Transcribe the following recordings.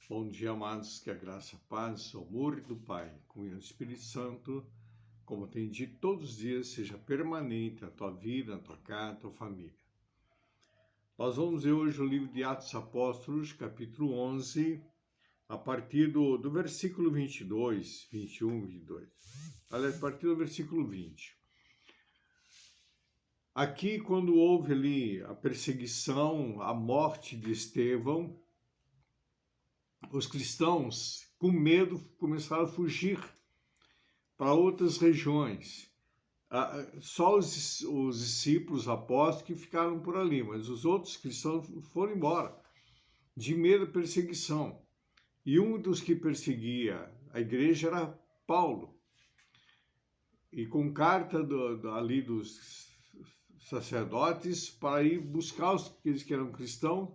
Bom dia, amados, que a graça, a paz, o amor do Pai, comunhão do Espírito Santo, como tem dito todos os dias, seja permanente na tua vida, na tua casa, na tua família. Nós vamos ver hoje o livro de Atos Apóstolos, capítulo 11, a partir do versículo 22, 21, 22. Aliás, a partir do versículo 20. Aqui, quando houve ali a perseguição, a morte de Estevão, os cristãos, com medo, começaram a fugir para outras regiões. Só os discípulos, os apóstolos, que ficaram por ali, mas os outros cristãos foram embora, de medo da perseguição. E um dos que perseguia a igreja era Paulo. E com carta ali dos sacerdotes para ir buscar aqueles que eram cristãos,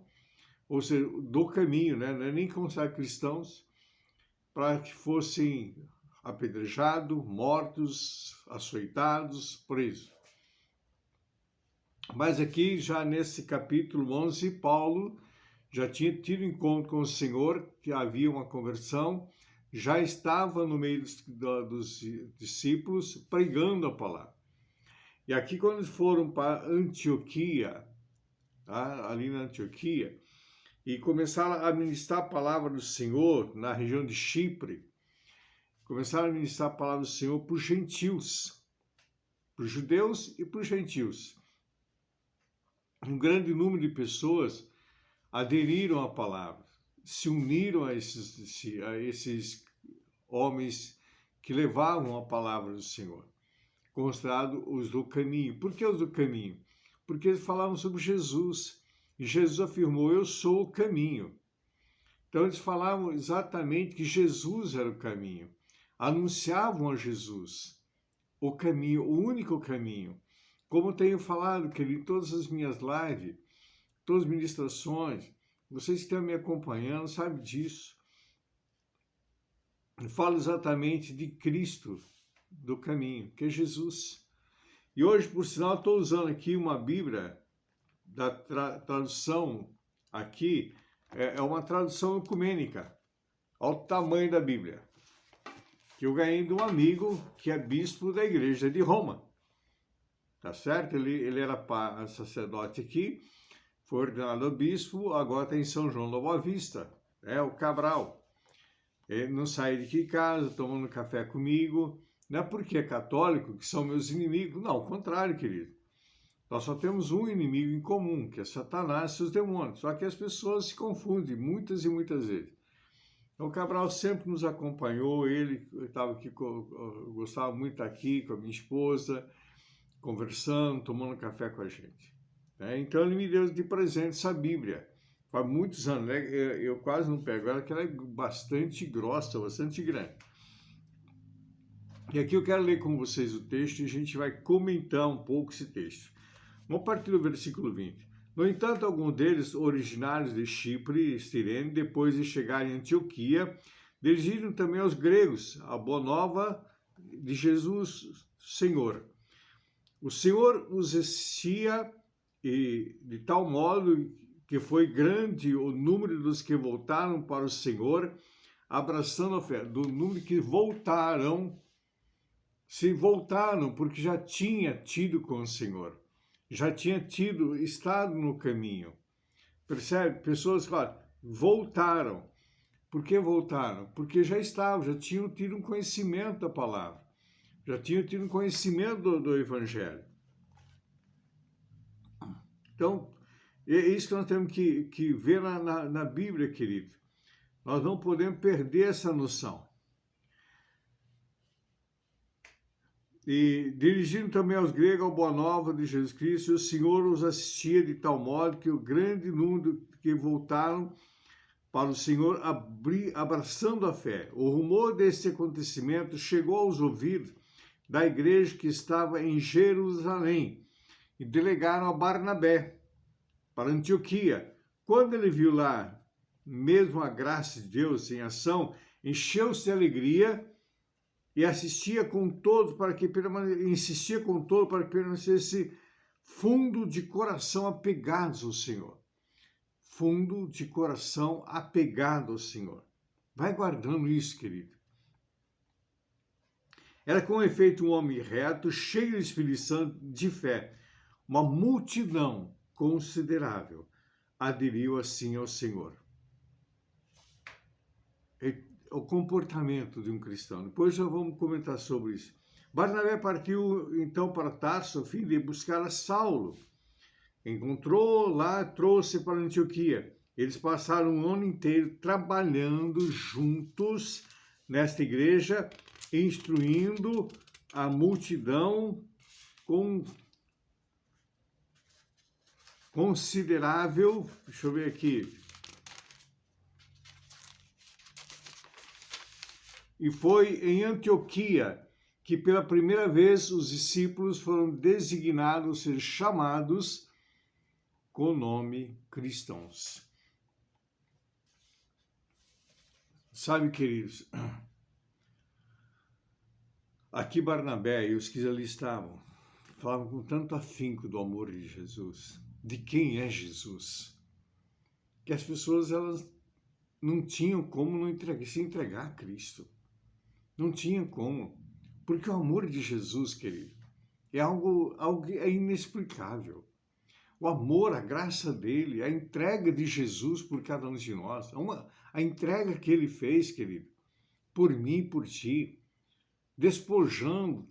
ou seja, do caminho, né? Não é nem considerar cristãos, para que fossem apedrejados, mortos, açoitados, presos. Mas aqui, já nesse capítulo 11, Paulo já tinha tido encontro com o Senhor, que havia uma conversão, já estava no meio dos discípulos pregando a palavra. E aqui, quando eles foram para Antioquia, tá? Ali na Antioquia, e começaram a ministrar a palavra do Senhor na região de Chipre, começaram a ministrar a palavra do Senhor para os gentios, para os judeus e para os gentios. Um grande número de pessoas aderiram à palavra, se uniram a esses homens que levavam a palavra do Senhor, considerados os do caminho. Por que os do caminho? Porque eles falavam sobre Jesus. E Jesus afirmou, eu sou o caminho. Então eles falavam exatamente que Jesus era o caminho. Anunciavam a Jesus, o caminho, o único caminho. Como tenho falado, querido, em todas as minhas lives, todas as ministrações, vocês que estão me acompanhando sabem disso. Eu falo exatamente de Cristo, do caminho, que é Jesus. E hoje, por sinal, estou usando aqui uma Bíblia da tradução aqui, é uma tradução ecumênica, ao tamanho da Bíblia, que eu ganhei de um amigo que é bispo da igreja de Roma, tá certo? Ele era sacerdote aqui, foi ordenado bispo, agora está em São João da Boa Vista, o Cabral. Ele não sai de casa, tomando café comigo, não é porque é católico que são meus inimigos, não, ao contrário, querido. Nós só temos um inimigo em comum, que é Satanás e seus demônios. Só que as pessoas se confundem muitas e muitas vezes. Então, o Cabral sempre nos acompanhou, ele estava aqui, eu gostava muito de estar aqui com a minha esposa, conversando, tomando café com a gente. Então, ele me deu de presente essa Bíblia. Faz muitos anos, né? Eu quase não pego ela, porque ela é bastante grossa, bastante grande. E aqui eu quero ler com vocês o texto e a gente vai comentar um pouco esse texto. Vamos partir do versículo 20. No entanto, alguns deles, originários de Chipre e Cirene, depois de chegarem em Antioquia, dirigiram também aos gregos a boa nova de Jesus, Senhor. O Senhor os assistia de tal modo que foi grande o número dos que voltaram para o Senhor, abraçando a fé, do número que se voltaram porque já tinha tido com o Senhor. Já tinha estado no caminho. Percebe? Pessoas que voltaram. Por que voltaram? Porque já tinham tido um conhecimento da palavra. Já tinham tido um conhecimento do Evangelho. Então, é isso que nós temos que ver na Bíblia, querido. Nós não podemos perder essa noção. E dirigiram também aos gregos a boa nova de Jesus Cristo, e o Senhor os assistia de tal modo que o grande número que voltaram para o Senhor abraçando a fé. O rumor desse acontecimento chegou aos ouvidos da igreja que estava em Jerusalém e delegaram a Barnabé para Antioquia. Quando ele viu lá mesmo a graça de Deus em ação, encheu-se de alegria e insistia com todo para que permanecesse fundo de coração apegados ao Senhor. fundo de coração apegado ao Senhor. Vai guardando isso, querido. Era com efeito um homem reto, cheio de Espírito Santo, de fé. Uma multidão considerável aderiu assim ao Senhor. O comportamento de um cristão. Depois já vamos comentar sobre isso. Barnabé partiu então para Tarso, a fim de buscar a Saulo. Encontrou lá, trouxe para Antioquia. Eles passaram um ano inteiro trabalhando juntos nesta igreja, instruindo a multidão com considerável, deixa eu ver aqui. E foi em Antioquia que pela primeira vez os discípulos foram designados, ser chamados com o nome cristãos. Sabe, queridos, aqui Barnabé e os que ali estavam falavam com tanto afinco do amor de Jesus, de quem é Jesus, que as pessoas elas não tinham como não se entregar a Cristo. Não tinha como. Porque o amor de Jesus, querido, é algo é inexplicável. O amor, a graça dele, a entrega de Jesus por cada um de nós, a entrega que ele fez, querido, por mim e por ti, despojando,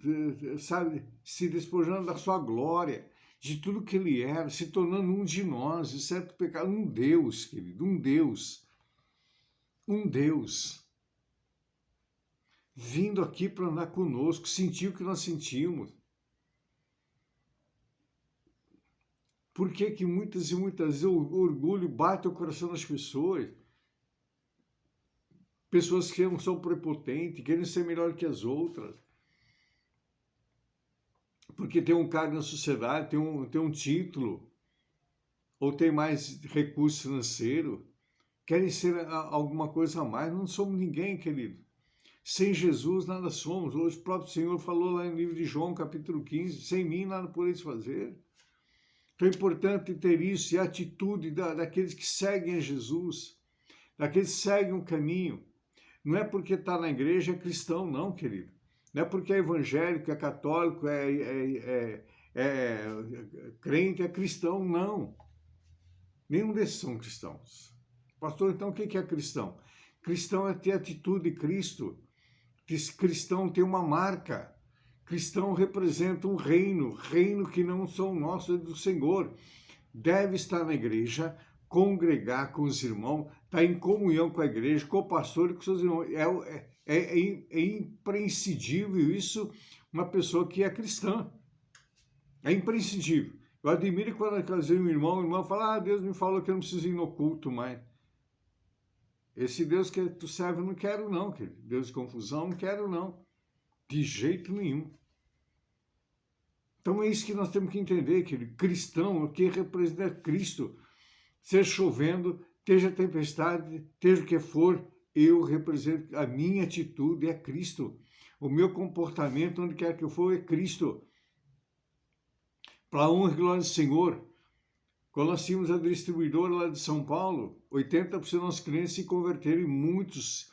sabe, se despojando da sua glória, de tudo que ele era, se tornando um de nós, de certo pecado, um Deus, querido, um Deus, vindo aqui para andar conosco, sentir o que nós sentimos. Por que muitas e muitas vezes o orgulho bate o coração das pessoas? Pessoas que não são prepotentes, querem ser melhor que as outras. Porque tem um cargo na sociedade, tem um título, ou tem mais recurso financeiro, querem ser alguma coisa a mais. Não somos ninguém, querido. Sem Jesus nada somos. Hoje o próprio Senhor falou lá no livro de João, capítulo 15, sem mim nada podeis fazer. Então é importante ter isso e a atitude daqueles que seguem a Jesus, daqueles que seguem o caminho. Não é porque está na igreja é cristão, não, querido. Não é porque é evangélico, é católico, é crente, é cristão, não. Nenhum desses são cristãos. Pastor, então o que é cristão? Cristão é ter a atitude de Cristo. Cristão tem uma marca. Cristão representa um reino que não são nossos, é do Senhor. Deve estar na igreja, congregar com os irmãos, estar em comunhão com a igreja, com o pastor e com seus irmãos. É imprescindível isso, uma pessoa que é cristã. É imprescindível. Eu admiro quando às vezes o irmão fala, Deus me falou que eu não preciso ir no culto mais. Esse Deus que tu serve eu não quero não, querido. Deus de confusão não quero não. De jeito nenhum. Então é isso que nós temos que entender, querido. Cristão, o que representa Cristo. Seja chovendo, esteja tempestade, esteja o que for, eu represento, a minha atitude é Cristo. O meu comportamento, onde quer que eu for, é Cristo. Para a honra e glória do Senhor. Quando nós tínhamos a distribuidora lá de São Paulo, 80% dos nossos clientes se converteram e muitos,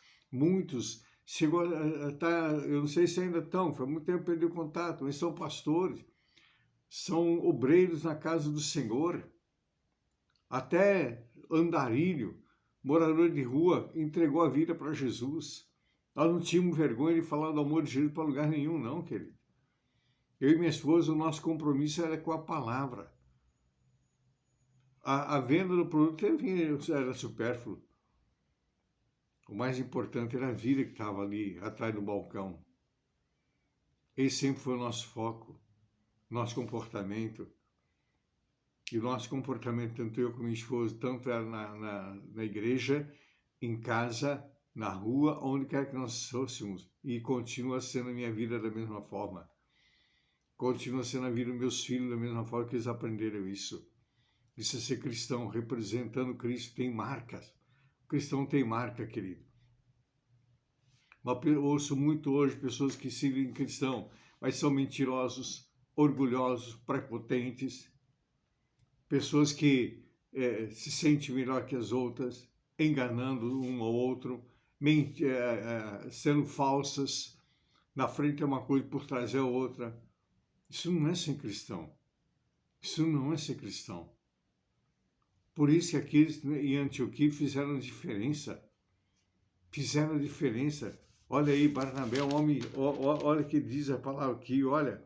chegou a estar, eu não sei se ainda estão, foi muito tempo que perdi o contato, mas são pastores, são obreiros na casa do Senhor, até andarilho, morador de rua, entregou a vida para Jesus. Nós não tínhamos vergonha de falar do amor de Jesus para lugar nenhum, não, querido. Eu e minha esposa, o nosso compromisso era com a palavra. A venda do produto era supérfluo. O mais importante era a vida que estava ali, atrás do balcão. Esse sempre foi o nosso foco, nosso comportamento. E o nosso comportamento, tanto eu como minha esposa, tanto era na igreja, em casa, na rua, onde quer que nós fôssemos. E continua sendo a minha vida da mesma forma. Continua sendo a vida dos meus filhos da mesma forma que eles aprenderam isso. Isso é ser cristão, representando Cristo, tem marcas. O cristão tem marca, querido. Eu ouço muito hoje pessoas que se dizem cristão, mas são mentirosos, orgulhosos, prepotentes. Pessoas que se sente melhor que as outras, enganando um ao outro, sendo falsas. Na frente é uma coisa, por trás é outra. Isso não é ser cristão. Isso não é ser cristão. Por isso que aqueles em Antioquia fizeram diferença. Fizeram diferença. Olha aí, Barnabé, um homem, olha o que diz a palavra aqui, olha.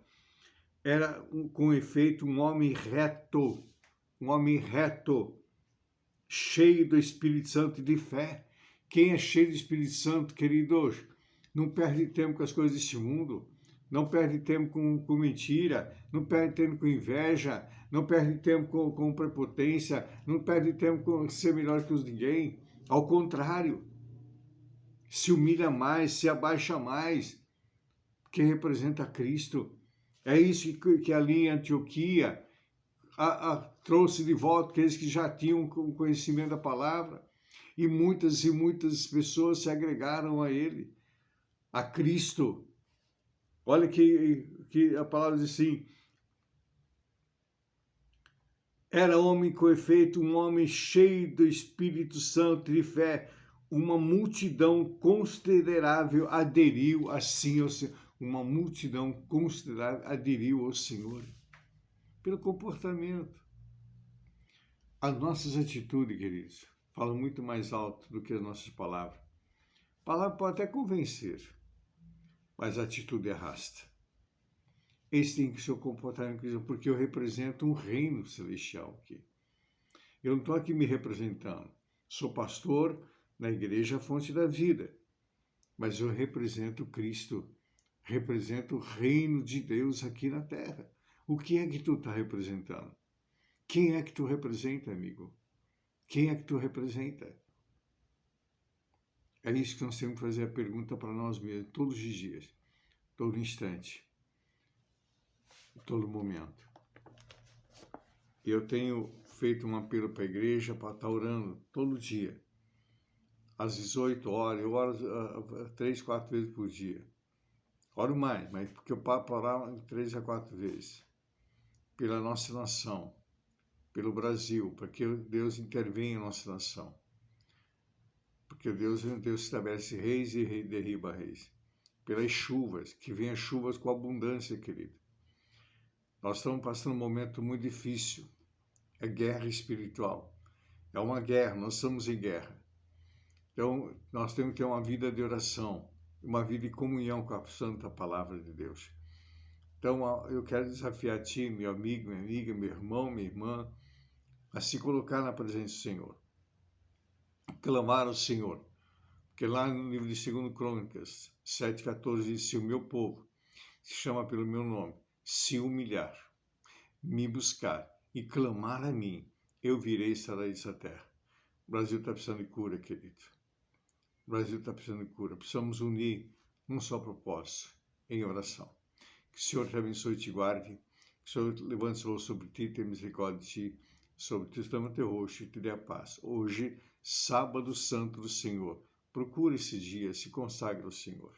Era, com efeito, um homem reto, cheio do Espírito Santo e de fé. Quem é cheio do Espírito Santo, queridos, não perde tempo com as coisas deste mundo, não perde tempo com mentira, não perde tempo com inveja, não perde tempo com prepotência, não perde tempo com ser melhor que ninguém. Ao contrário, se humilha mais, se abaixa mais, porque representa Cristo. É isso que ali em Antioquia trouxe de volta aqueles que já tinham conhecimento da palavra, e muitas pessoas se agregaram a ele, a Cristo. Olha que a palavra diz assim: era homem com efeito, um homem cheio do Espírito Santo e de fé. Uma multidão considerável aderiu assim ao Senhor. Uma multidão considerável aderiu ao Senhor. Pelo comportamento. As nossas atitudes, queridos, falam muito mais alto do que as nossas palavras. A palavra pode até convencer, mas a atitude arrasta. Esse tem que ser o comportamento, porque eu represento um reino celestial aqui. Eu não estou aqui me representando. Sou pastor na igreja Fonte da Vida, mas eu represento Cristo, represento o reino de Deus aqui na terra. O que é que tu está representando? Quem é que tu representa, amigo? Quem é que tu representa? É isso que nós temos que fazer a pergunta para nós mesmos, todos os dias, todo instante, todo momento. Eu tenho feito um apelo para a igreja para estar orando todo dia, às 18 horas, eu oro 3, 4 vezes por dia. Oro mais, mas porque eu paro para orar 3 a 4 vezes. Pela nossa nação, pelo Brasil, para que Deus intervenha em nossa nação. Porque Deus estabelece reis e derriba reis. Pelas chuvas, que venham chuvas com abundância, querido. Nós estamos passando um momento muito difícil. É guerra espiritual. É uma guerra, nós estamos em guerra. Então, nós temos que ter uma vida de oração, uma vida de comunhão com a santa palavra de Deus. Então, eu quero desafiar a ti, meu amigo, minha amiga, meu irmão, minha irmã, a se colocar na presença do Senhor. Clamar ao Senhor. Porque lá no livro de 2 Crônicas 7,14 diz: se o meu povo, que se chama pelo meu nome, se humilhar, me buscar e clamar a mim, eu virei e sararei essa terra. O Brasil está precisando de cura, querido. O Brasil está precisando de cura. Precisamos unir num só propósito, em oração. Que o Senhor te abençoe e te guarde. Que o Senhor levante seu rosto sobre ti, tenha misericórdia de ti, sobre ti, estamos teu rosto e te dê a paz. Hoje, sábado santo do Senhor. Procure esse dia, se consagre ao Senhor.